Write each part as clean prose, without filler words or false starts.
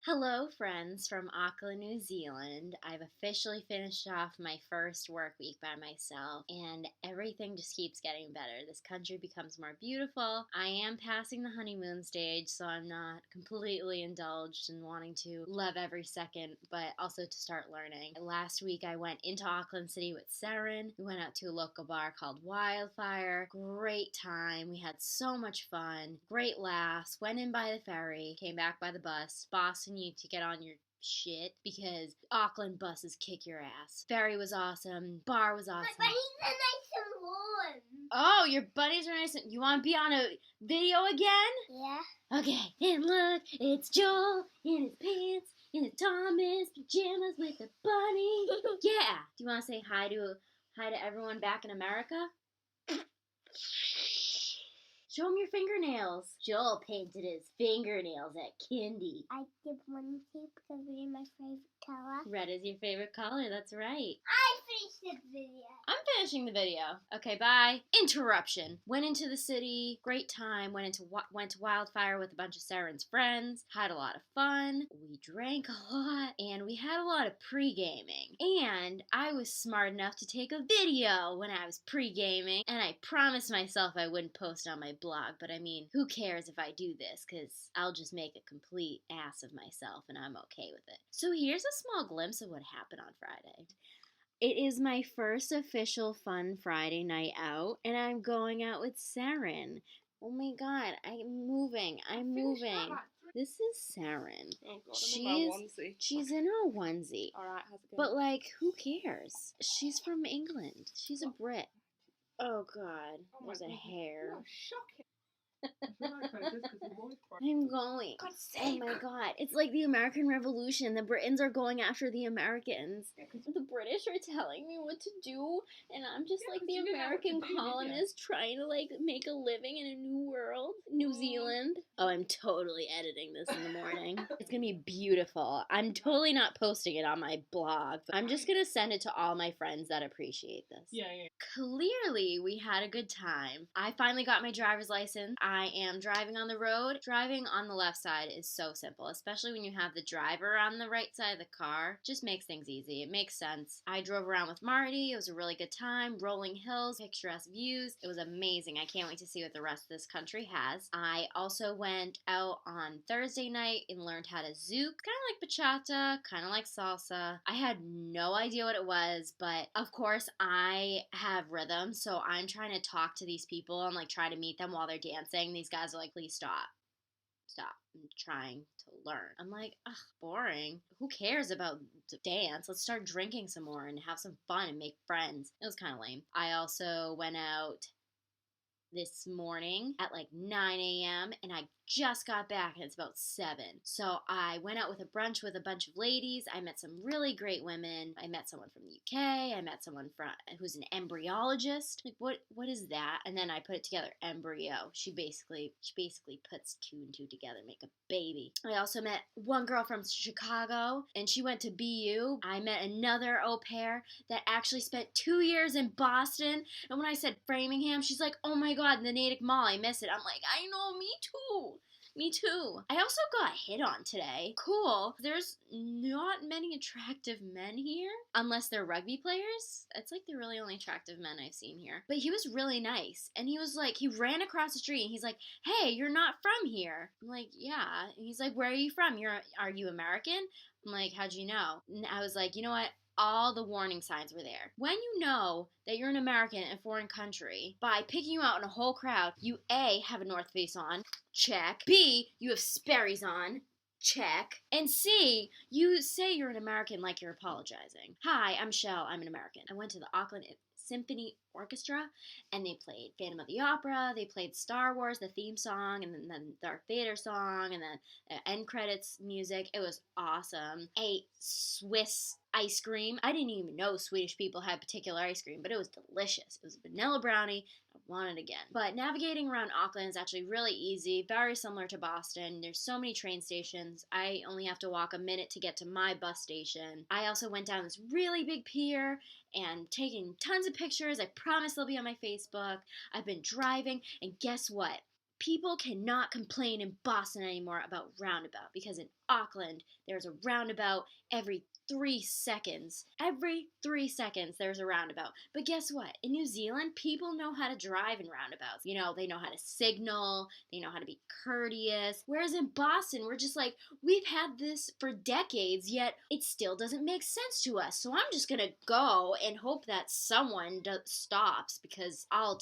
Hello, friends from Auckland, New Zealand. I've officially finished off my first work week by myself, and everything just keeps getting better. This country becomes more beautiful. I am passing the honeymoon stage, so I'm not completely indulged in wanting to love every second, but also to start learning. Last week, I went into Auckland City with Saren. We went out to a local bar called Wildfire. Great time. We had so much fun. Great laughs. Went in by the ferry. Came back by the bus. Boston, you need to get on your shit because Auckland buses kick your ass. Ferry was awesome. Bar was awesome. My bunnies are nice and warm. Oh, your bunnies are nice. You want to be on a video again? Yeah. Okay. And look, it's Joel in his pants, in his Thomas pajamas with a bunny. Yeah. Do you want to say hi to everyone back in America? Show him your fingernails. Joel painted his fingernails at Kindy. I did one tape because they're my favorite color. Red is your favorite color. That's right. I finished the video. I'm finishing the video. Okay, bye. Interruption. Went into the city. Great time. Went to Wildfire with a bunch of Saren's friends. Had a lot of fun. We drank a lot. And we had a lot of pre-gaming. And I was smart enough to take a video when I was pre-gaming. And I promised myself I wouldn't post on my blog. But I mean, who cares if I do this? Because I'll just make a complete ass of myself. And I'm okay with it. So here's a small glimpse of what happened on Friday. It is my first official fun Friday night out, and I'm going out with Saren. Oh my god, I'm moving. This is Saren. Oh god, I'm in my onesie. She's in her onesie. Alright, how's it going? But like, who cares? She's from England. She's a Brit. Oh god, there's a hair. You're shocking. I feel like I just because your voice cracked. I'm going. Oh my god. It's like the American Revolution. The Britons are going after the Americans. The British are telling me what to do, and I'm just like the you didn't know what to American do, did ya? colonist trying to like make a living in a new world. New Zealand. Oh, I'm totally editing this in the morning. It's gonna be beautiful. I'm totally not posting it on my blog. I'm just gonna send it to all my friends that appreciate this. Yeah. Clearly, we had a good time. I finally got my driver's license. I am driving on the road. Driving on the left side is so simple, especially when you have the driver on the right side of the car. Just makes things easy. It makes sense. I drove around with Marty. It was a really good time. Rolling hills, picturesque views. It was amazing. I can't wait to see what the rest of this country has. I also went out on Thursday night and learned how to zouk. Kind of like bachata, kind of like salsa. I had no idea what it was, but of course I have rhythm, so I'm trying to talk to these people and like try to meet them while they're dancing. These guys are like, please stop. I'm trying to learn. I'm like, ugh, boring. Who cares about the dance? Let's start drinking some more and have some fun and make friends. It was kind of lame. I also went out this morning at like 9 a.m. and I just got back and it's about 7. So I went out with a brunch with a bunch of ladies. I met some really great women. I met someone from the UK. I met someone who's an embryologist. Like what is that? And then I put it together, embryo. She basically puts 2 and 2 together, make a baby. I also met one girl from Chicago and she went to BU. I met another au pair that actually spent 2 years in Boston. And when I said Framingham, she's like, oh my god, the Natick Mall, I miss it. I'm like, I know, me too. Me too. I also got hit on today. Cool. There's not many attractive men here. Unless they're rugby players. It's like the really only attractive men I've seen here. But he was really nice. And he was like, he ran across the street and he's like, hey, you're not from here. I'm like, yeah. And he's like, where are you from? Are you American? I'm like, how'd you know? And I was like, you know what? All the warning signs were there. When you know that you're an American in a foreign country, by picking you out in a whole crowd, you A, have a North Face on, check. B, you have Sperry's on, check. And C, you say you're an American like you're apologizing. Hi, I'm Shell, I'm an American. I went to the Auckland Symphony Orchestra, and they played Phantom of the Opera, they played Star Wars, the theme song, and then the Darth Vader song, and then the end credits music. It was awesome. Ate Swiss ice cream. I didn't even know Swedish people had particular ice cream, but it was delicious. It was a vanilla brownie. I want it again. But navigating around Auckland is actually really easy, very similar to Boston. There's so many train stations. I only have to walk a minute to get to my bus station. I also went down this really big pier and taking tons of pictures. I promise they'll be on my Facebook. I've been driving, and guess what? People cannot complain in Boston anymore about roundabout because in Auckland there's a roundabout every 3 seconds. Every 3 seconds there's a roundabout. But guess what? In New Zealand, people know how to drive in roundabouts. You know, they know how to signal, they know how to be courteous. Whereas in Boston, we're just like, we've had this for decades, yet it still doesn't make sense to us. So I'm just gonna go and hope that someone stops because I'll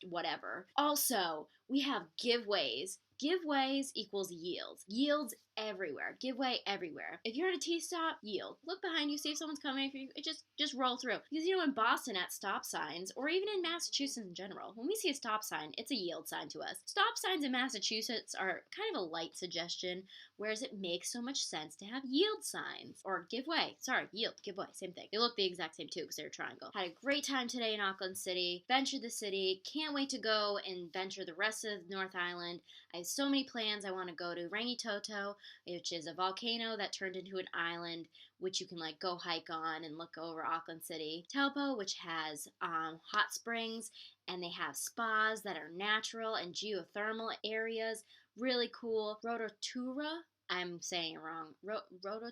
whatever. Also, we have giveaways. Giveaways equals yields. Yields everywhere. Giveaway everywhere. If you're at a T-stop, yield. Look behind you, see if someone's coming. If you just roll through. Because in Boston at stop signs, or even in Massachusetts in general, when we see a stop sign, it's a yield sign to us. Stop signs in Massachusetts are kind of a light suggestion, whereas it makes so much sense to have yield signs. Or giveaway. Sorry, yield, giveaway, same thing. They look the exact same too because they're a triangle. Had a great time today in Auckland City. Ventured the city. Can't wait to go and venture the rest of North Island. I have so many plans. I want to go to Rangitoto, which is a volcano that turned into an island, which you can go hike on and look over Auckland City. Taupo, which has hot springs, and they have spas that are natural and geothermal areas. Really cool. Rotorua, I'm saying it wrong. Rotorua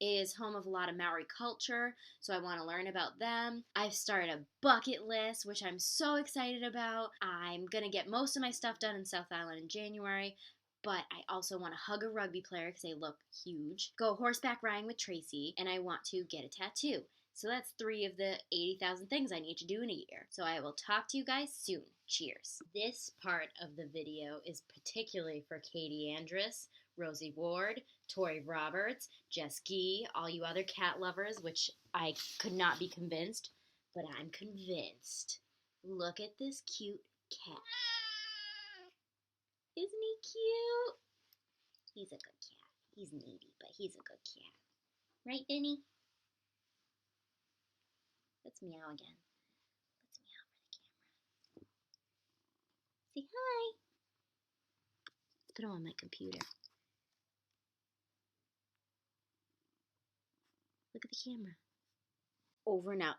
is home of a lot of Maori culture, so I want to learn about them. I've started a bucket list, which I'm so excited about. I'm going to get most of my stuff done in South Island in January, but I also want to hug a rugby player because they look huge, go horseback riding with Tracy, and I want to get a tattoo. So that's 3 of the 80,000 things I need to do in a year. So I will talk to you guys soon. Cheers. This part of the video is particularly for Katie Andrus, Rosie Ward, Tori Roberts, Jess Gee, all you other cat lovers, which I could not be convinced, but I'm convinced. Look at this cute cat. Isn't he cute? He's a good cat. He's needy, but he's a good cat. Right, Vinny? Let's meow again. Let's meow for the camera. Say hi. Let's put him on my computer. Look at the camera. Over and out.